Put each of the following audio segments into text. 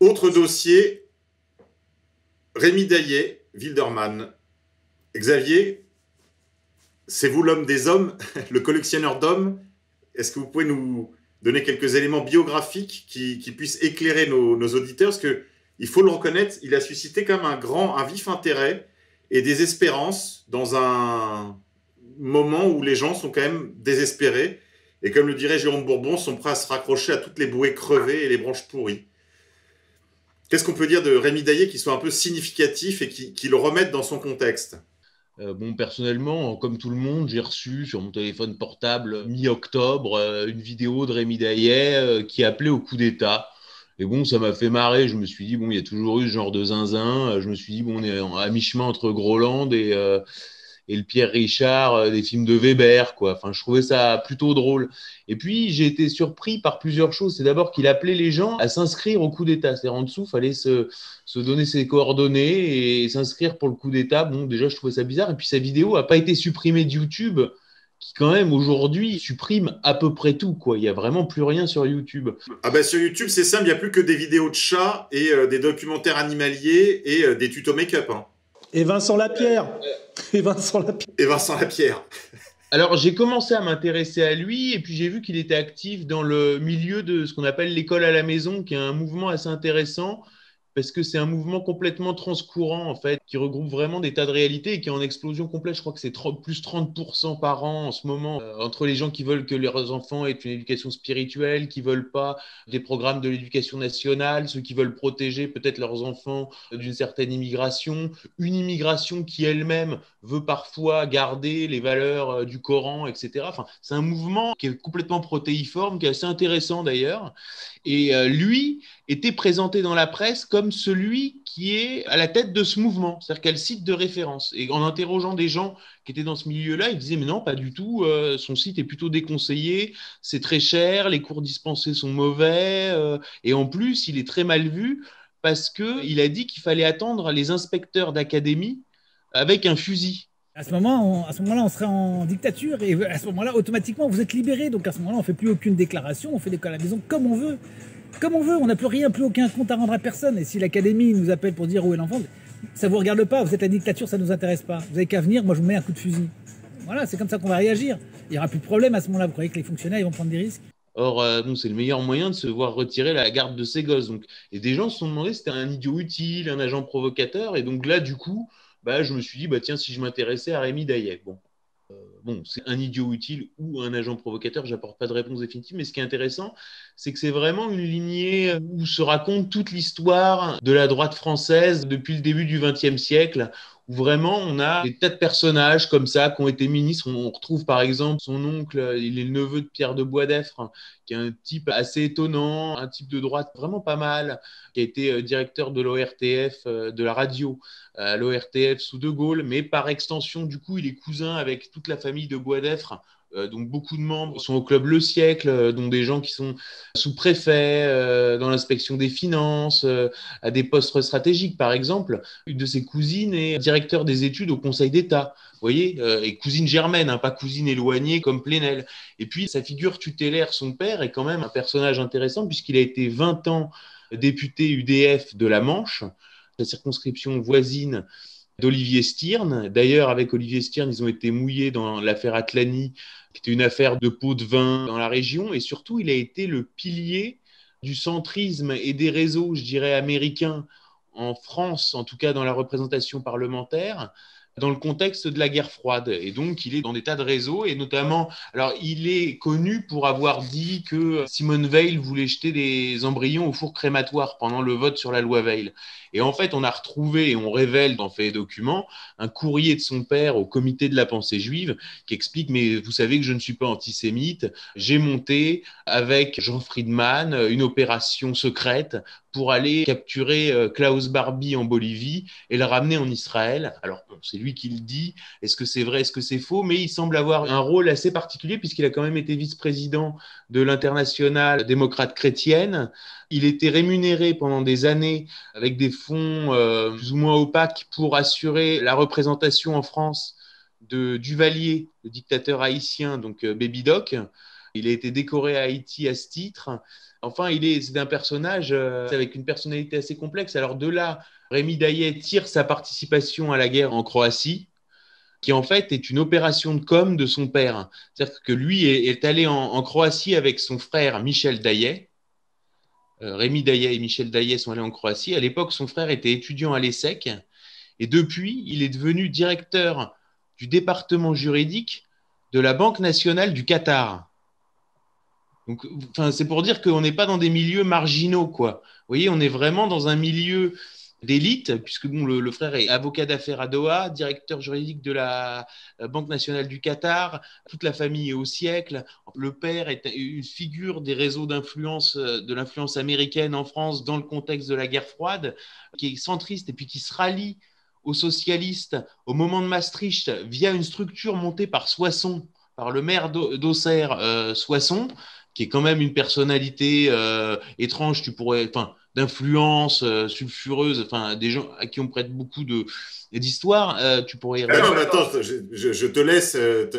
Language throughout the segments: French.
Autre dossier, Rémi Daillet, Wildermann. Xavier, c'est vous l'homme des hommes, le collectionneur d'hommes. Est-ce que vous pouvez nous donner quelques éléments biographiques qui puissent éclairer nos auditeurs? Parce qu'il faut le reconnaître, il a suscité quand même un vif intérêt et des espérances dans un moment où les gens sont quand même désespérés. Et comme le dirait Jérôme Bourbon, sont prêts à se raccrocher à toutes les bouées crevées et les branches pourries. Qu'est-ce qu'on peut dire de Rémi Daillet qui soit un peu significatif et qui le remette dans son contexte? Bon, personnellement, comme tout le monde, j'ai reçu sur mon téléphone portable mi-octobre une vidéo de Rémi Daillet qui appelait au coup d'État. Et bon, ça m'a fait marrer. Je me suis dit, bon, il y a toujours eu ce genre de zinzin. Je me suis dit, bon, on est à mi-chemin entre Groland et le Pierre Richard des films de Weber, quoi. Enfin, je trouvais ça plutôt drôle. Et puis, j'ai été surpris par plusieurs choses. C'est d'abord qu'il appelait les gens à s'inscrire au coup d'État. C'est-à-dire, en dessous, il fallait se donner ses coordonnées et s'inscrire pour le coup d'État. Bon, déjà, je trouvais ça bizarre. Et puis, sa vidéo n'a pas été supprimée de YouTube, qui quand même aujourd'hui supprime à peu près tout, quoi. Il n'y a vraiment plus rien sur YouTube. Ah ben sur YouTube, c'est simple, il n'y a plus que des vidéos de chats et des documentaires animaliers et des tutos make-up. Hein. Et Vincent Lapierre. Et Vincent Lapierre. Et Vincent Lapierre. Alors, j'ai commencé à m'intéresser à lui et puis j'ai vu qu'il était actif dans le milieu de ce qu'on appelle l'école à la maison, qui est un mouvement assez intéressant parce que c'est un mouvement complètement transcourant, en fait, qui regroupe vraiment des tas de réalités et qui est en explosion complète. Je crois que c'est plus 30% par an en ce moment, entre les gens qui veulent que leurs enfants aient une éducation spirituelle, qui veulent pas des programmes de l'éducation nationale, ceux qui veulent protéger peut-être leurs enfants d'une certaine immigration, une immigration qui elle-même veut parfois garder les valeurs du Coran, etc. Enfin, c'est un mouvement qui est complètement protéiforme, qui est assez intéressant d'ailleurs. Et lui était présenté dans la presse comme celui qui est à la tête de ce mouvement, c'est-à-dire quel site de référence. Et en interrogeant des gens qui étaient dans ce milieu-là, ils disaient mais non, pas du tout, son site est plutôt déconseillé, c'est très cher, les cours dispensés sont mauvais, et en plus, il est très mal vu parce qu'il a dit qu'il fallait attendre les inspecteurs d'académie avec un fusil. À ce moment-là, on serait en dictature et à ce moment-là, automatiquement, vous êtes libéré. Donc à ce moment-là, on ne fait plus aucune déclaration, on fait des cas à la maison comme on veut. Comme on veut, on n'a plus rien, plus aucun compte à rendre à personne. Et si l'académie nous appelle pour dire où est l'enfant, ça ne vous regarde pas, vous êtes la dictature, ça ne nous intéresse pas. Vous n'avez qu'à venir, moi je vous mets un coup de fusil. Voilà, c'est comme ça qu'on va réagir. Il n'y aura plus de problème à ce moment-là. Vous croyez que les fonctionnaires ils vont prendre des risques? Or, bon, c'est le meilleur moyen de se voir retirer la garde de ses gosses. Donc, et des gens se sont demandé si c'était un idiot utile, un agent provocateur. Et donc là, du coup, bah, je me suis dit, bah, tiens, si je m'intéressais à Rémi Daillet. Bon, c'est un idiot utile ou un agent provocateur, j'apporte pas de réponse définitive, mais ce qui est intéressant, c'est que c'est vraiment une lignée où se raconte toute l'histoire de la droite française depuis le début du XXe siècle, où vraiment on a des tas de personnages comme ça qui ont été ministres. On retrouve par exemple son oncle, il est le neveu de Pierre de Boisdeffre, qui est un type assez étonnant, un type de droite vraiment pas mal, qui a été directeur de l'ORTF, de la radio à l'ORTF sous De Gaulle, mais par extension, du coup, il est cousin avec toute la famille de Boisdeffre. Donc beaucoup de membres sont au club Le Siècle, dont des gens qui sont sous-préfets, dans l'inspection des finances, à des postes stratégiques, par exemple. Une de ses cousines est directeur des études au Conseil d'État, vous voyez, et cousine germaine, hein, pas cousine éloignée comme Plenel. Et puis sa figure tutélaire, son père, est quand même un personnage intéressant puisqu'il a été 20 ans député UDF de la Manche, la circonscription voisine d'Olivier Stirn. D'ailleurs, avec Olivier Stirn, ils ont été mouillés dans l'affaire Atlani, qui était une affaire de pots de vin dans la région. Et surtout, il a été le pilier du centrisme et des réseaux, je dirais, américains en France, en tout cas dans la représentation parlementaire, dans le contexte de la guerre froide. Et donc, il est dans des tas de réseaux, et notamment, alors, il est connu pour avoir dit que Simone Veil voulait jeter des embryons au four crématoire pendant le vote sur la loi Veil. Et en fait, on a retrouvé, et on révèle dans Faits et Documents, un courrier de son père au comité de la pensée juive qui explique, mais vous savez que je ne suis pas antisémite, j'ai monté avec Jean Friedman une opération secrète pour aller capturer Klaus Barbie en Bolivie et le ramener en Israël. Alors, bon, c'est lui qui le dit. Est-ce que c'est vrai, est-ce que c'est faux? Mais il semble avoir un rôle assez particulier puisqu'il a quand même été vice-président de l'Internationale démocrate chrétienne. Il était rémunéré pendant des années avec des fonds plus ou moins opaques pour assurer la représentation en France de Duvalier, le dictateur haïtien, donc Baby Doc. Il a été décoré à Haïti à ce titre. Enfin, c'est un personnage avec une personnalité assez complexe. Alors de là, Rémi Daillet tire sa participation à la guerre en Croatie, qui en fait est une opération de com de son père. C'est-à-dire que lui est allé en Croatie avec son frère Michel Daillet. Rémi Daillet et Michel Daillet sont allés en Croatie. À l'époque, son frère était étudiant à l'ESSEC. Et depuis, il est devenu directeur du département juridique de la Banque nationale du Qatar. Donc, c'est pour dire qu'on n'est pas dans des milieux marginaux, quoi. Vous voyez, on est vraiment dans un milieu d'élite, puisque le frère est avocat d'affaires à Doha, directeur juridique de la Banque nationale du Qatar, toute la famille est au siècle. Le père est une figure des réseaux d'influence, de l'influence américaine en France dans le contexte de la guerre froide, qui est centriste et puis qui se rallie aux socialistes au moment de Maastricht via une structure montée par Soissons, par le maire d'Auxerre, Soissons, qui est quand même une personnalité étrange, d'influence sulfureuse, des gens à qui on prête beaucoup d'histoires, tu pourrais y revenir. Non, mais attends, je te laisse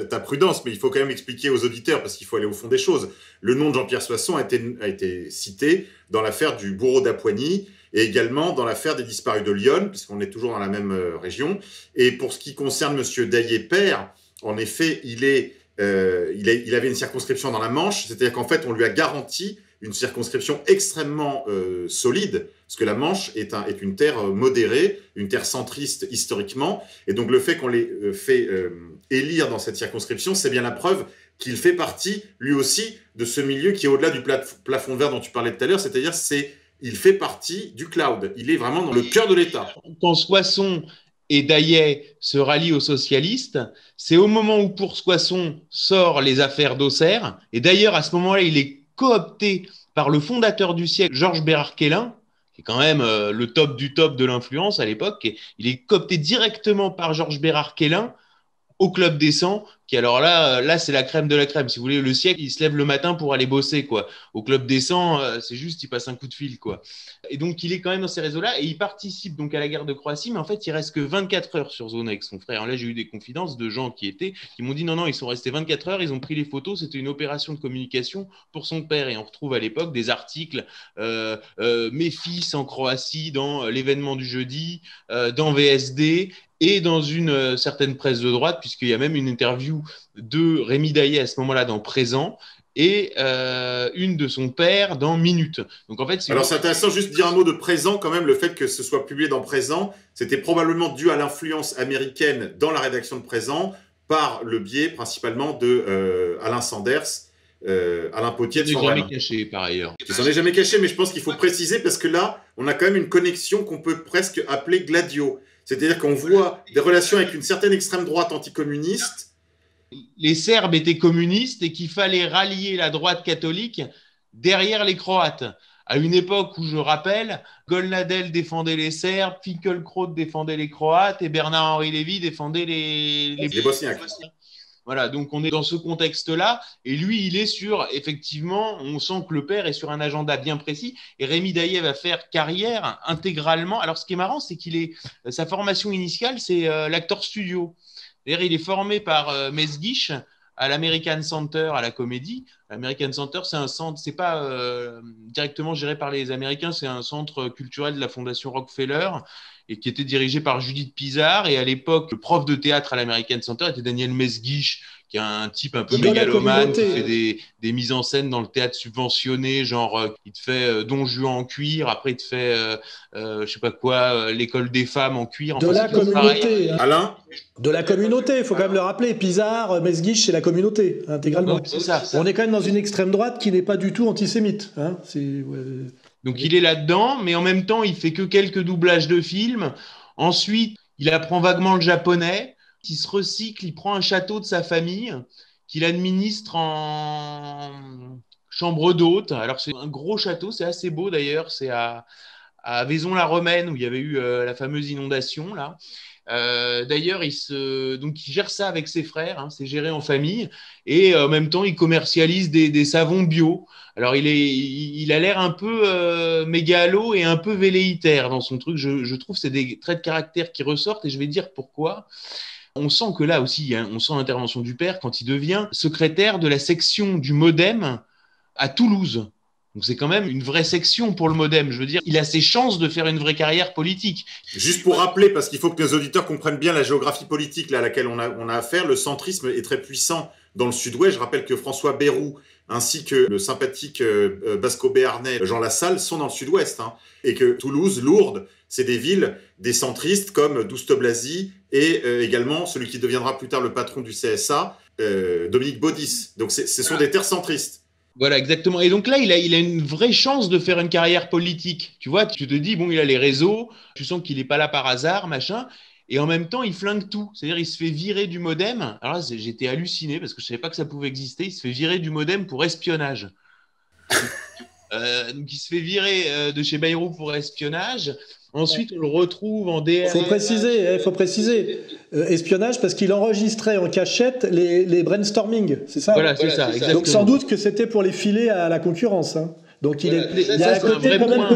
ta prudence, mais il faut quand même expliquer aux auditeurs, parce qu'il faut aller au fond des choses. Le nom de Jean-Pierre Soissons a été cité dans l'affaire du bourreau d'Apoigny, et également dans l'affaire des disparus de Lyon, puisqu'on est toujours dans la même région. Et pour ce qui concerne Monsieur Daillet père, en effet, il avait une circonscription dans la Manche, c'est-à-dire qu'en fait, on lui a garanti une circonscription extrêmement solide, parce que la Manche est une terre modérée, une terre centriste historiquement, et donc le fait qu'on l'ait fait élire dans cette circonscription, c'est bien la preuve qu'il fait partie, lui aussi, de ce milieu qui est au-delà du plafond de verre dont tu parlais tout à l'heure, c'est-à-dire il fait partie du cloud, il est vraiment dans le cœur de l'État. Quand Soissons et Daillet se rallient aux socialistes, c'est au moment où pour Soissons sort les affaires d'Auxerre, et d'ailleurs à ce moment-là, il est coopté par le fondateur du siècle, Georges Bérard-Quélin, qui est quand même le top du top de l'influence à l'époque. Il est coopté directement par Georges Bérard-Quélin au Club des 100, qui alors là c'est la crème de la crème. Si vous voulez, le siècle, il se lève le matin pour aller bosser, quoi. Au Club des 100, c'est juste, il passe un coup de fil, quoi. Et donc, il est quand même dans ces réseaux-là et il participe donc à la guerre de Croatie, mais en fait, il reste que 24 heures sur zone avec son frère. Là, j'ai eu des confidences de gens qui m'ont dit non, ils sont restés 24 heures, ils ont pris les photos, c'était une opération de communication pour son père. Et on retrouve à l'époque des articles mes fils en Croatie, dans l'événement du jeudi, dans VSD, et dans une certaine presse de droite, puisqu'il y a même une interview de Rémi Daillet à ce moment-là dans Présent, et une de son père dans Minute. Donc en fait, alors c'est intéressant juste de dire un mot de Présent quand même, le fait que ce soit publié dans Présent, c'était probablement dû à l'influence américaine dans la rédaction de Présent, par le biais principalement de Alain Sanders, Alain Potier de Qui s'en est jamais caché par ailleurs. Qui s'en est jamais caché, mais je pense qu'il faut préciser parce que là, on a quand même une connexion qu'on peut presque appeler gladio. C'est-à-dire qu'on voit des relations avec une certaine extrême droite anticommuniste. Les Serbes étaient communistes et qu'il fallait rallier la droite catholique derrière les Croates. À une époque où, je rappelle, Golnadel défendait les Serbes, Finkelkraut défendait les Croates et Bernard-Henri Lévy défendait les Bosniaques. Voilà, donc on est dans ce contexte-là, et lui, il est effectivement, on sent que le père est sur un agenda bien précis, et Rémi Daillet va faire carrière intégralement. Alors, ce qui est marrant, c'est sa formation initiale, c'est l'acteur studio. D'ailleurs, il est formé par Mesguich à l'American Center, à la Comédie. L'American Center, c'est un centre, c'est pas directement géré par les Américains, c'est un centre culturel de la Fondation Rockefeller, et qui était dirigé par Judith Pizarre. Et à l'époque, le prof de théâtre à l'American Center était Daniel Mesguich, qui est un type un peu mégalomane, qui fait des mises en scène dans le théâtre subventionné, genre il te fait Don Juan en cuir, après il te fait je sais pas quoi, l'école des femmes en cuir. De la communauté. Hein. Alain ? De la communauté, il faut quand même le rappeler. Pizarre, Mesguich, c'est la communauté, intégralement. C'est ça. On est quand même dans une extrême droite qui n'est pas du tout antisémite. Hein. Donc il est là-dedans, mais en même temps, il fait que quelques doublages de films. Ensuite, il apprend vaguement le japonais. Il se recycle, il prend un château de sa famille qu'il administre en chambre d'hôte. Alors c'est un gros château, c'est assez beau d'ailleurs. C'est à Vaison-la-Romaine où il y avait eu la fameuse inondation là. D'ailleurs, il gère ça avec ses frères, hein, c'est géré en famille, et en même temps, il commercialise des savons bio. Alors, il a l'air un peu mégalo et un peu velléitaire dans son truc. Je trouve que c'est des traits de caractère qui ressortent, et je vais dire pourquoi. On sent que là aussi, hein, on sent l'intervention du père quand il devient secrétaire de la section du MoDem à Toulouse. Donc c'est quand même une vraie section pour le MoDem. Je veux dire, il a ses chances de faire une vraie carrière politique. Juste pour rappeler, parce qu'il faut que nos auditeurs comprennent bien la géographie politique là, à laquelle on a affaire, le centrisme est très puissant dans le sud-ouest. Je rappelle que François Bayrou ainsi que le sympathique basco-béarnais Jean Lassalle sont dans le sud-ouest. Hein, et que Toulouse, Lourdes, c'est des villes des centristes comme Douste Blazy et également celui qui deviendra plus tard le patron du CSA, Dominique Baudis. Donc ce sont des terres centristes. Voilà, exactement. Et donc là, il a une vraie chance de faire une carrière politique. Tu vois, tu te dis, bon, il a les réseaux, tu sens qu'il n'est pas là par hasard, machin. Et en même temps, il flingue tout. C'est-à-dire, il se fait virer du MoDem. Alors là, j'étais halluciné parce que je ne savais pas que ça pouvait exister. Il se fait virer du MoDem pour espionnage. Donc, il se fait virer de chez Bayrou pour espionnage. Ensuite, on le retrouve en DRS. Faut préciser. Espionnage parce qu'il enregistrait en cachette les brainstorming, c'est ça? Voilà, c'est ça. Exactement. Donc sans doute que c'était pour les filer à la concurrence. Hein. Donc il y a à côté quand même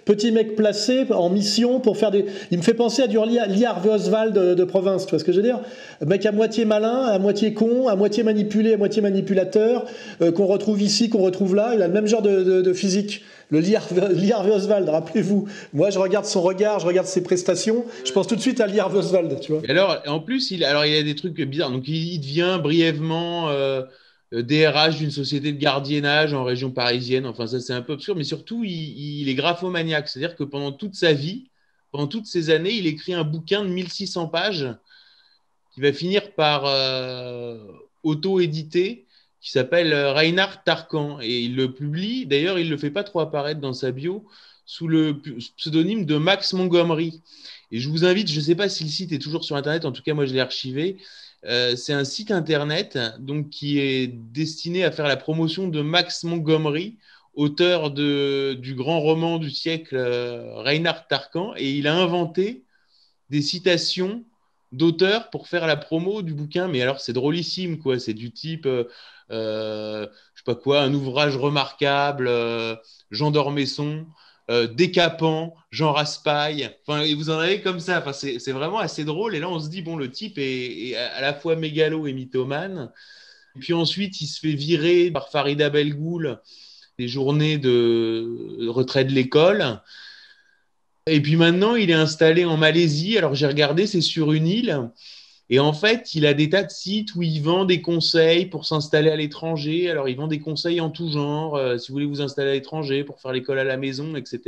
petit mec placé en mission pour faire des... Il me fait penser à du Lee Harvey Oswald de province, tu vois ce que je veux dire? Mec à moitié malin, à moitié con, à moitié manipulé, à moitié manipulateur, qu'on retrouve ici, qu'on retrouve là. Il a le même genre de physique. Le Lee Harvey Oswald, rappelez-vous. Moi, je regarde son regard, je regarde ses prestations. Je pense tout de suite à Lee Harvey Oswald, tu vois. Et alors, en plus, il a des trucs bizarres. Donc, il devient brièvement DRH d'une société de gardiennage en région parisienne. Enfin, ça, c'est un peu obscur. Mais surtout, il est graphomaniaque. C'est-à-dire que pendant toute sa vie, pendant toutes ces années, il écrit un bouquin de 1600 pages qui va finir par auto-éditer, qui s'appelle Reinhard Tarkan. Et il le publie, d'ailleurs, il ne le fait pas trop apparaître dans sa bio, sous le pseudonyme de Max Montgomery. Et je vous invite, je ne sais pas si le site est toujours sur Internet, en tout cas, moi, je l'ai archivé. C'est un site Internet donc, qui est destiné à faire la promotion de Max Montgomery, auteur du grand roman du siècle Reinhard Tarkan. Et il a inventé des citations d'auteurs pour faire la promo du bouquin. Mais alors, c'est drôlissime, quoi. C'est du type... je sais pas quoi, un ouvrage remarquable, Jean d'Ormesson, décapant, Jean Raspail, enfin, et vous en avez comme ça, enfin, c'est vraiment assez drôle, et là on se dit, bon, le type est à la fois mégalo et mythomane, et puis ensuite il se fait virer par Farida Belgoul des journées de retrait de l'école, et puis maintenant il est installé en Malaisie, alors j'ai regardé, c'est sur une île. Et en fait, il a des tas de sites où il vend des conseils pour s'installer à l'étranger. Alors, il vend des conseils en tout genre, si vous voulez vous installer à l'étranger, pour faire l'école à la maison, etc.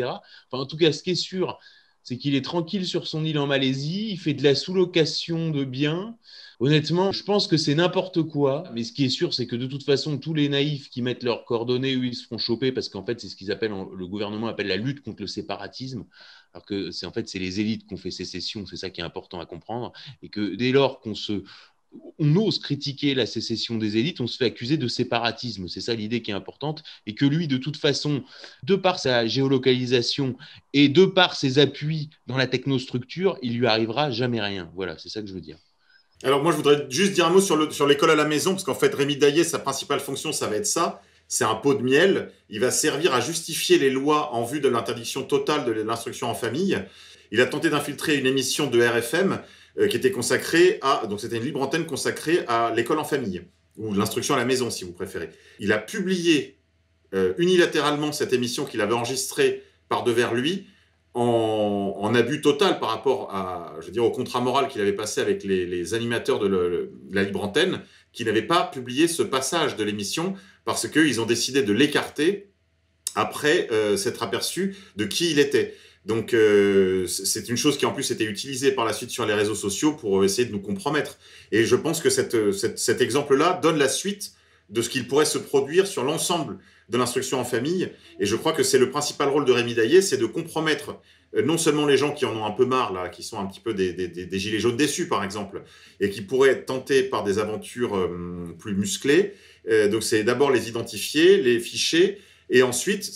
Enfin, en tout cas, ce qui est sûr, c'est qu'il est tranquille sur son île en Malaisie. Il fait de la sous-location de biens. Honnêtement, je pense que c'est n'importe quoi. Mais ce qui est sûr, c'est que de toute façon, tous les naïfs qui mettent leurs coordonnées, eux, ils se font choper parce qu'en fait, c'est ce qu'ils appellent, le gouvernement appelle la lutte contre le séparatisme. Alors que c'est en fait, c'est les élites qui ont fait sécession, c'est ça qui est important à comprendre. Et que dès lors on ose critiquer la sécession des élites, on se fait accuser de séparatisme. C'est ça l'idée qui est importante. Et que lui, de toute façon, de par sa géolocalisation et de par ses appuis dans la technostructure, il lui arrivera jamais rien. Voilà, c'est ça que je veux dire. Alors moi, je voudrais juste dire un mot sur l'école à la maison, parce qu'en fait, Rémi Daillé, sa principale fonction, ça va être ça. C'est un pot de miel. Il va servir à justifier les lois en vue de l'interdiction totale de l'instruction en famille. Il a tenté d'infiltrer une émission de RFM qui était consacrée donc c'était une libre antenne consacrée à l'école en famille, ou l'instruction à la maison, si vous préférez. Il a publié unilatéralement cette émission qu'il avait enregistrée par devers lui, en abus total par rapport au contrat moral qu'il avait passé avec les animateurs de la libre antenne, qui n'avaient pas publié ce passage de l'émission parce qu'ils ont décidé de l'écarter après s'être aperçu de qui il était. Donc c'est une chose qui en plus était utilisée par la suite sur les réseaux sociaux pour essayer de nous compromettre. Et je pense que cet exemple-là donne la suite de ce qu'il pourrait se produire sur l'ensemble de l'instruction en famille. Et je crois que c'est le principal rôle de Rémi Daillé, c'est de compromettre non seulement les gens qui en ont un peu marre, là, qui sont un petit peu des gilets jaunes déçus, par exemple, et qui pourraient être tentés par des aventures plus musclées. Donc c'est d'abord les identifier, les ficher, et ensuite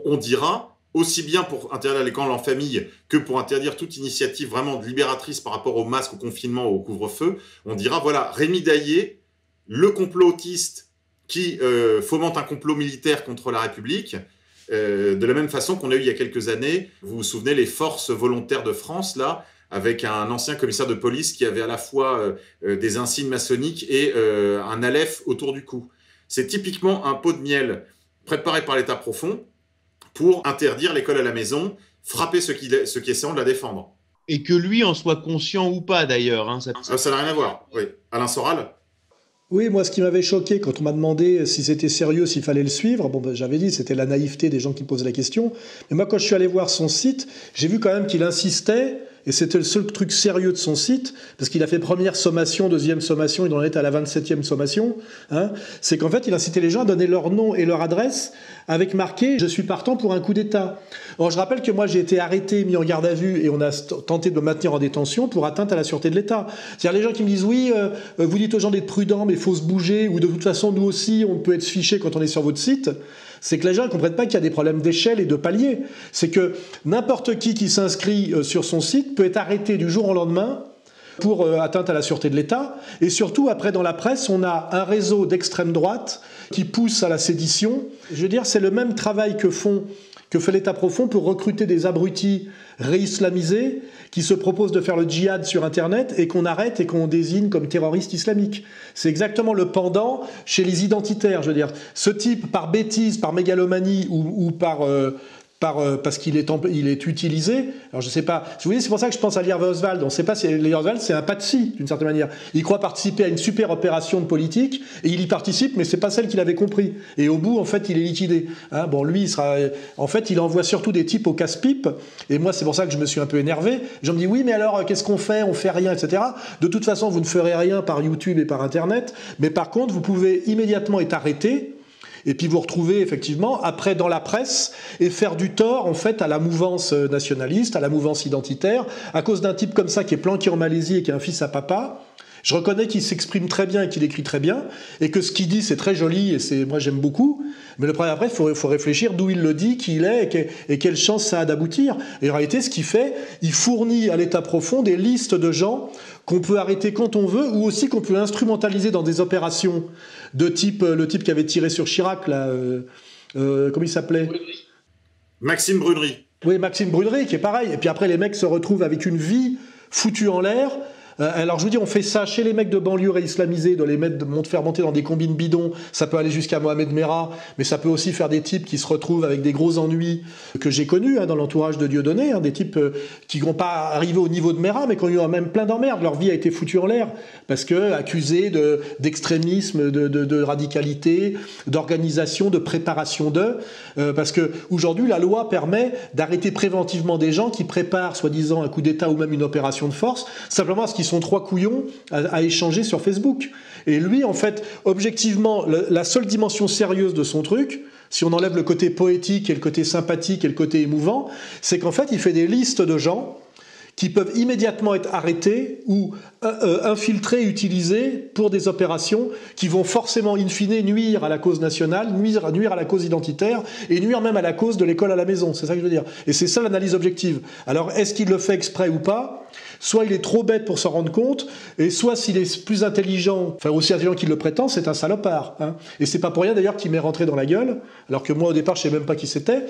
on dira, aussi bien pour interdire l'école en famille que pour interdire toute initiative vraiment libératrice par rapport au masque, au confinement, au couvre-feu, on dira, voilà, Rémi Daillé, le complotiste qui fomente un complot militaire contre la République, de la même façon qu'on a eu il y a quelques années, vous vous souvenez, les forces volontaires de France, là, avec un ancien commissaire de police qui avait à la fois des insignes maçonniques et un aleph autour du cou. C'est typiquement un pot de miel préparé par l'État profond pour interdire l'école à la maison, frapper ceux qui essaieront de la défendre. Et que lui en soit conscient ou pas, d'ailleurs. Hein, ça n'a rien à voir, oui. Alain Soral ? Oui, moi, ce qui m'avait choqué quand on m'a demandé si c'était sérieux, s'il fallait le suivre, j'avais dit c'était la naïveté des gens qui posent la question. Mais moi, quand je suis allé voir son site, j'ai vu quand même qu'il insistait, et c'était le seul truc sérieux de son site, parce qu'il a fait première sommation, deuxième sommation, il en est à la 27e sommation, hein, c'est qu'en fait, il incitait les gens à donner leur nom et leur adresse avec marqué « Je suis partant pour un coup d'État ». Or, je rappelle que moi, j'ai été arrêté, mis en garde à vue, et on a tenté de me maintenir en détention pour atteinte à la sûreté de l'État. C'est-à-dire les gens qui me disent « Oui, vous dites aux gens d'être prudents, mais il faut se bouger, ou de toute façon, nous aussi, on peut être fichés quand on est sur votre site », c'est que les gens ne comprennent pas qu'il y a des problèmes d'échelle et de palier. C'est que n'importe qui s'inscrit sur son site peut être arrêté du jour au lendemain pour atteinte à la sûreté de l'État. Et surtout, après, dans la presse, on a un réseau d'extrême droite qui pousse à la sédition. Je veux dire, c'est le même travail que fait l'État profond pour recruter des abrutis réislamisés qui se proposent de faire le djihad sur Internet et qu'on arrête et qu'on désigne comme terroriste islamique. C'est exactement le pendant chez les identitaires. Je veux dire, ce type, par bêtise, par mégalomanie ou parce qu'il est utilisé. Alors je sais pas. Je vous dis, c'est pour ça que je pense à Lee Harvey Oswald. On ne sait pas si Lee Harvey Oswald c'est un patsy d'une certaine manière. Il croit participer à une super opération de politique et il y participe, mais c'est pas celle qu'il avait compris. Et au bout, en fait, il est liquidé. Hein, bon, lui, il envoie surtout des types au casse-pipe. Et moi, c'est pour ça que je me suis un peu énervé. Je me dis oui, mais alors qu'est-ce qu'on fait ? On fait rien, etc. De toute façon, vous ne ferez rien par YouTube et par Internet. Mais par contre, vous pouvez immédiatement être arrêté. Et puis vous retrouvez effectivement après dans la presse et faire du tort en fait à la mouvance nationaliste, à la mouvance identitaire, à cause d'un type comme ça qui est planqué en Malaisie et qui a un fils à papa. Je reconnais qu'il s'exprime très bien et qu'il écrit très bien, et que ce qu'il dit c'est très joli et moi j'aime beaucoup. Mais le problème après, il faut réfléchir d'où il le dit, qui il est et quelle chance ça a d'aboutir. Et en réalité, ce qu'il fait, il fournit à l'État profond des listes de gens qu'on peut arrêter quand on veut, ou aussi qu'on peut instrumentaliser dans des opérations de type le type qui avait tiré sur Chirac là, comment il s'appelait ? Maxime Brunery. Oui, Maxime Brunery, qui est pareil. Et puis après, les mecs se retrouvent avec une vie foutue en l'air. Alors je vous dis, on fait ça chez les mecs de banlieue réislamisés, de les faire monter dans des combines bidons. Ça peut aller jusqu'à Mohamed Merah, mais ça peut aussi faire des types qui se retrouvent avec des gros ennuis que j'ai connus dans l'entourage de Dieudonné, des types qui n'ont pas arrivé au niveau de Merah, mais qui ont eu même plein d'emmerdes. Leur vie a été foutue en l'air parce que accusés d'extrémisme, de radicalité, d'organisation, de préparation parce que aujourd'hui la loi permet d'arrêter préventivement des gens qui préparent soi-disant un coup d'État ou même une opération de force, simplement parce qu'ils sont trois couillons à échanger sur Facebook. Et lui, en fait, objectivement, la seule dimension sérieuse de son truc, si on enlève le côté poétique et le côté sympathique et le côté émouvant, c'est qu'en fait, il fait des listes de gens qui peuvent immédiatement être arrêtés ou infiltrés, utilisés pour des opérations qui vont forcément, in fine, nuire à la cause nationale, nuire à la cause identitaire et nuire même à la cause de l'école à la maison. C'est ça que je veux dire. Et c'est ça l'analyse objective. Alors, est-ce qu'il le fait exprès ou pas ? Soit il est trop bête pour s'en rendre compte, et soit s'il est plus intelligent, enfin aussi intelligent qu'il le prétend, c'est un salopard. Hein. Et c'est pas pour rien d'ailleurs qu'il m'est rentré dans la gueule, alors que moi au départ je savais même pas qui c'était,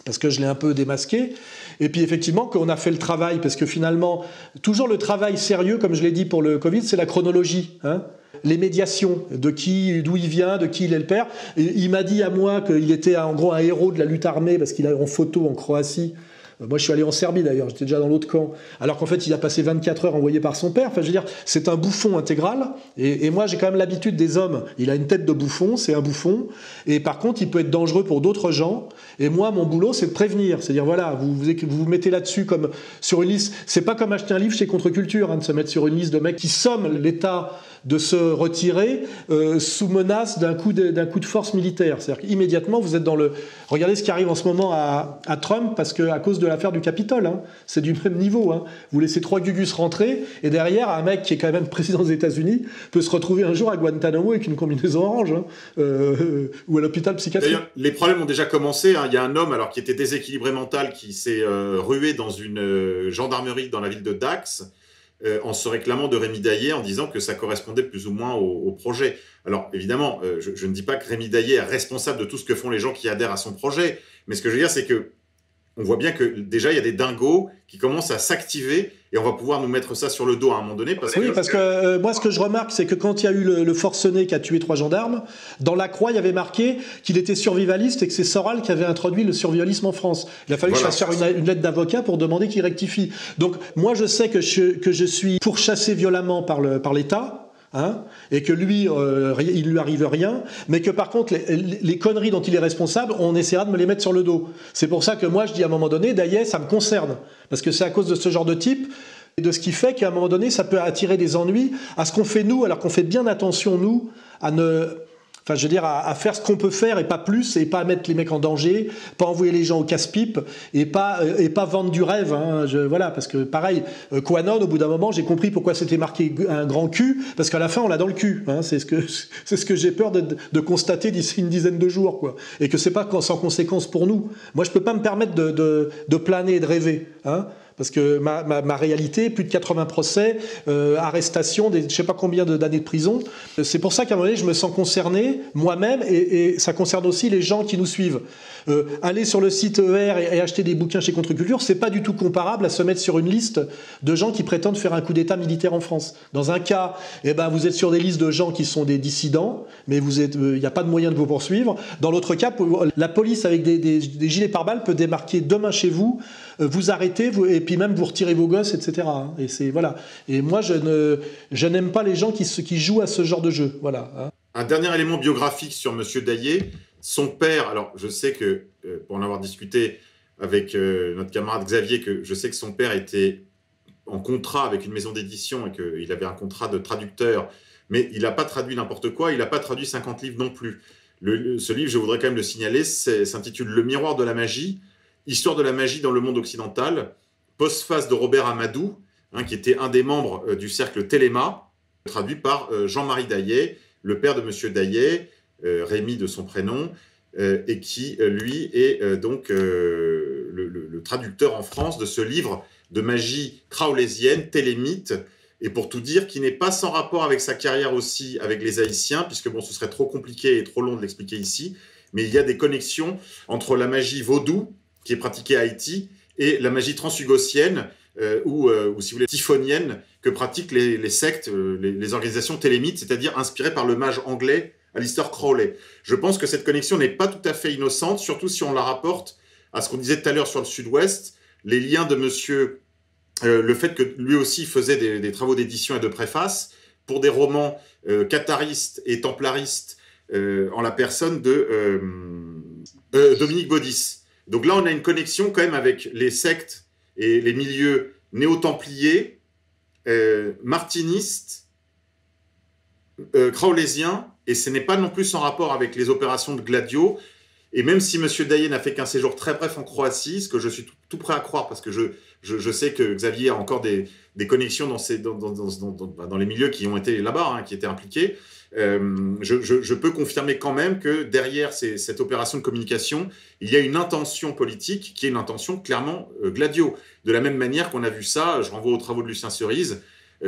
parce que je l'ai un peu démasqué. Et puis effectivement qu'on a fait le travail, parce que finalement, toujours le travail sérieux, comme je l'ai dit pour le Covid, c'est la chronologie. Hein. Les médiations, d'où il vient, de qui il est le père. Et il m'a dit à moi qu'il était en gros un héros de la lutte armée, parce qu'il a en photo en Croatie. Moi, je suis allé en Serbie, d'ailleurs. J'étais déjà dans l'autre camp. Alors qu'en fait, il a passé 24 heures envoyé par son père. Enfin, je veux dire, c'est un bouffon intégral. Et moi, j'ai quand même l'habitude des hommes. Il a une tête de bouffon, c'est un bouffon. Et par contre, il peut être dangereux pour d'autres gens. Et moi, mon boulot, c'est de prévenir. C'est-à-dire, voilà, vous mettez là-dessus comme sur une liste. C'est pas comme acheter un livre chez Contre-Culture, de se mettre sur une liste de mecs qui somment l'État de se retirer sous menace d'un coup de force militaire. C'est-à-dire qu'immédiatement, vous êtes dans le... Regardez ce qui arrive en ce moment à Trump, parce qu'à cause de l'affaire du Capitole, hein, c'est du même niveau. Hein. Vous laissez 3 gugus rentrer, et derrière, un mec qui est quand même président des États-Unis peut se retrouver un jour à Guantanamo avec une combinaison orange, hein, ou à l'hôpital psychiatrique. D'ailleurs, les problèmes ont déjà commencé. Hein. Il y a un homme qui était déséquilibré mental qui s'est rué dans une gendarmerie dans la ville de Dax, en se réclamant de Rémi Daillé, en disant que ça correspondait plus ou moins au projet. Alors, évidemment, je ne dis pas que Rémi Daillé est responsable de tout ce que font les gens qui adhèrent à son projet, mais ce que je veux dire, c'est que on voit bien que déjà, il y a des dingos qui commencent à s'activer et on va pouvoir nous mettre ça sur le dos à un moment donné. Parce que moi, ce que je remarque, c'est que quand il y a eu le forcené qui a tué 3 gendarmes, dans la croix, il y avait marqué qu'il était survivaliste et que c'est Soral qui avait introduit le survivalisme en France. Il a fallu que je fasse faire une lettre d'avocat pour demander qu'il rectifie. Donc, moi, je sais que je suis pourchassé violemment par l'État. Et que lui, il lui arrive rien, mais que par contre, les conneries dont il est responsable, on essaiera de me les mettre sur le dos. C'est pour ça que moi, je dis à un moment donné, Daillet, ça me concerne, parce que c'est à cause de ce genre de type, et de ce qui fait qu'à un moment donné, ça peut attirer des ennuis à ce qu'on fait nous, alors qu'on fait bien attention, nous, à faire ce qu'on peut faire et pas plus, et pas mettre les mecs en danger, pas envoyer les gens au casse-pipe et pas vendre du rêve. Voilà, parce que pareil, Quanon, au bout d'un moment, j'ai compris pourquoi c'était marqué un grand cul, parce qu'à la fin, on l'a dans le cul. C'est ce que j'ai peur de constater d'ici une dizaine de jours, quoi. Et que c'est pas sans conséquence pour nous. Moi, je peux pas me permettre de planer et de rêver. Parce que ma réalité, plus de 80 procès, arrestation, je ne sais pas combien d'années de prison. C'est pour ça qu'à un moment donné, je me sens concerné, moi-même, et ça concerne aussi les gens qui nous suivent. Aller sur le site ER et acheter des bouquins chez Contre-Culture, c'est pas du tout comparable à se mettre sur une liste de gens qui prétendent faire un coup d'État militaire en France. Dans un cas, vous êtes sur des listes de gens qui sont des dissidents, mais il n'y a pas de moyen de vous poursuivre. Dans l'autre cas, la police avec des gilets pare-balles peut débarquer demain chez vous, vous arrêter, et puis même vous retirer vos gosses, etc. Et voilà. Et moi, je n'aime pas les gens qui jouent à ce genre de jeu. Voilà. Un dernier élément biographique sur Monsieur Daillet. Son père, alors je sais que, pour en avoir discuté avec notre camarade Xavier, que je sais que son père était en contrat avec une maison d'édition et qu'il avait un contrat de traducteur, mais il n'a pas traduit n'importe quoi, il n'a pas traduit 50 livres non plus. Ce livre, je voudrais quand même le signaler, s'intitule « Le miroir de la magie », histoire de la magie dans le monde occidental, postface de Robert Amadou, qui était un des membres du cercle Téléma, traduit par Jean-Marie Daillet, le père de Monsieur Daillet, Rémi de son prénom, et qui, lui, est donc le traducteur en France de ce livre de magie crowleysienne, télémite, et pour tout dire, qui n'est pas sans rapport avec sa carrière aussi avec les Haïtiens, puisque ce serait trop compliqué et trop long de l'expliquer ici, mais il y a des connexions entre la magie vaudou, qui est pratiquée à Haïti, et la magie transhugossienne, ou si vous voulez, typhonienne, que pratiquent les sectes, les organisations télémites, c'est-à-dire inspirées par le mage anglais Aleister Crowley. Je pense que cette connexion n'est pas tout à fait innocente, surtout si on la rapporte à ce qu'on disait tout à l'heure sur le Sud-Ouest, les liens de monsieur, le fait que lui aussi faisait des travaux d'édition et de préface pour des romans catharistes et templaristes en la personne de Dominique Baudis. Donc là, on a une connexion quand même avec les sectes et les milieux néo-templiers, martinistes, crowleysiens, et ce n'est pas non plus sans rapport avec les opérations de Gladio. Et même si M. Daillet n'a fait qu'un séjour très bref en Croatie, ce que je suis tout prêt à croire, parce que je sais que Xavier a encore des connexions dans les milieux qui ont été là-bas, qui étaient impliqués, je peux confirmer quand même que derrière cette opération de communication, il y a une intention politique qui est une intention clairement Gladio. De la même manière qu'on a vu ça, je renvoie aux travaux de Lucien Cerise,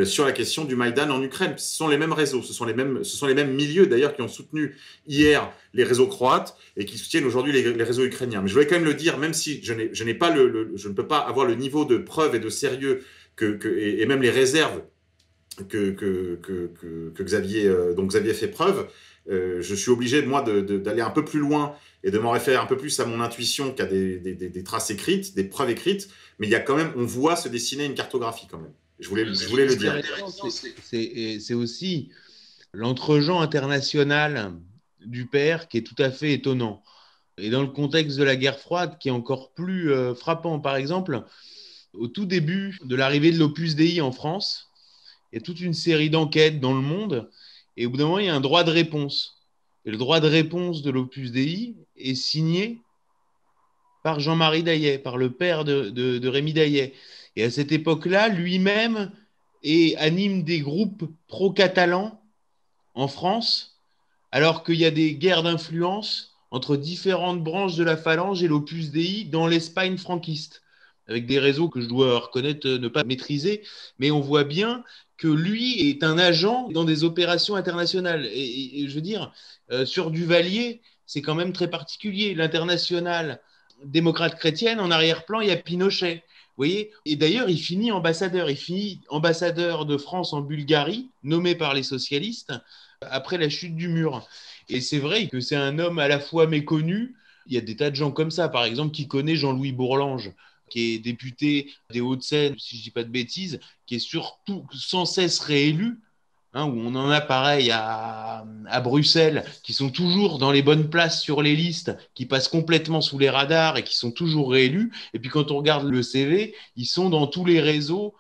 sur la question du Maïdan en Ukraine. Ce sont les mêmes réseaux, ce sont les mêmes milieux d'ailleurs qui ont soutenu hier les réseaux croates et qui soutiennent aujourd'hui les réseaux ukrainiens. Mais je voulais quand même le dire, même si je ne peux pas avoir le niveau de preuve et de sérieux et même les réserves que Xavier, dont Xavier fait preuve, je suis obligé, moi, d'aller un peu plus loin et de m'en référer un peu plus à mon intuition qu'à des traces écrites, des preuves écrites, mais il y a quand même, on voit se dessiner une cartographie quand même. Je voulais le dire. C'est aussi l'entre-gens international du père qui est tout à fait étonnant. Et dans le contexte de la guerre froide, qui est encore plus frappant. Par exemple, au tout début de l'arrivée de l'Opus Dei en France, il y a toute une série d'enquêtes dans le monde, et au bout d'un moment, il y a un droit de réponse. Et le droit de réponse de l'Opus Dei est signé par Jean-Marie Daillet, par le père de Rémi Daillet. Et à cette époque-là, lui-même anime des groupes pro-catalans en France, alors qu'il y a des guerres d'influence entre différentes branches de la Phalange et l'Opus Dei dans l'Espagne franquiste, avec des réseaux que je dois reconnaître ne pas maîtriser, mais on voit bien que lui est un agent dans des opérations internationales. Et je veux dire, sur Duvalier, c'est quand même très particulier. L'international démocrate chrétienne, en arrière-plan, il y a Pinochet. Vous voyez, et d'ailleurs, il finit ambassadeur. Il finit ambassadeur de France en Bulgarie, nommé par les socialistes, après la chute du mur. Et c'est vrai que c'est un homme à la fois méconnu. Il y a des tas de gens comme ça, par exemple, qui connaît Jean-Louis Bourlange, qui est député des Hauts-de-Seine, si je ne dis pas de bêtises, qui est surtout sans cesse réélu. Hein, où on en a pareil à Bruxelles, qui sont toujours dans les bonnes places sur les listes, qui passent complètement sous les radars et qui sont toujours réélus. Et puis quand on regarde le CV, ils sont dans tous les réseaux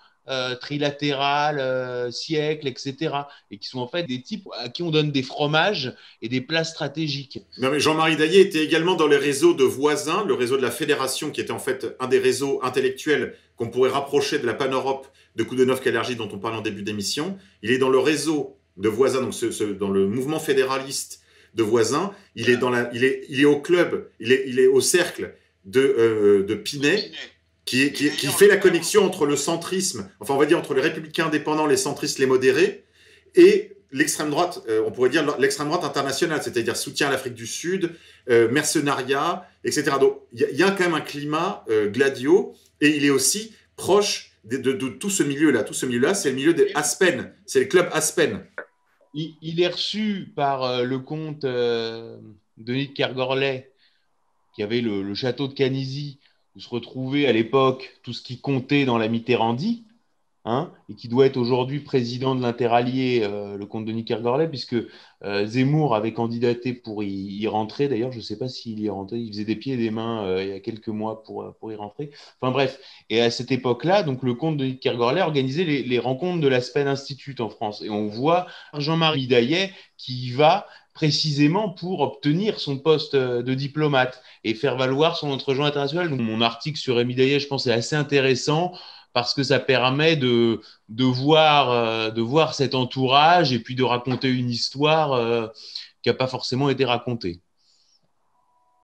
trilatéral, siècle, etc. Et qui sont en fait des types à qui on donne des fromages et des places stratégiques. Non, mais Jean-Marie Daillet était également dans les réseaux de voisins, le réseau de la Fédération, qui était en fait un des réseaux intellectuels qu'on pourrait rapprocher de la Pan-Europe de Koudenov-Kalergi dont on parle en début d'émission. Il est dans le réseau de voisins, donc dans le mouvement fédéraliste de voisins. Il est au club, il est au cercle de Pinet, qui fait la connexion entre le centrisme, enfin on va dire entre les républicains indépendants, les centristes, les modérés, et l'extrême droite, on pourrait dire l'extrême droite internationale, c'est-à-dire soutien à l'Afrique du Sud, mercenariat, etc. Donc il y a quand même un climat gladio, et il est aussi proche de tout ce milieu-là. Tout ce milieu-là, c'est le milieu des Aspen, c'est le club Aspen. Il est reçu par le comte Denis de Kergorlet, qui avait le château de Canizy, où se retrouvait à l'époque tout ce qui comptait dans la Mitterrandie, hein, et qui doit être aujourd'hui président de l'Interallié, le comte Denis Kergorlet, puisque Zemmour avait candidaté pour y rentrer. D'ailleurs, je ne sais pas s'il y est rentré. Il faisait des pieds et des mains il y a quelques mois pour y rentrer. Enfin bref, et à cette époque-là, donc le comte Denis Kergorlet organisait les rencontres de l'Aspen Institute en France. Et on voit Jean-Marie Daillet qui y va précisément pour obtenir son poste de diplomate et faire valoir son entre-gens international. Donc, mon article sur Rémi Daillet, je pense, est assez intéressant parce que ça permet de voir cet entourage et puis de raconter une histoire qui n'a pas forcément été racontée.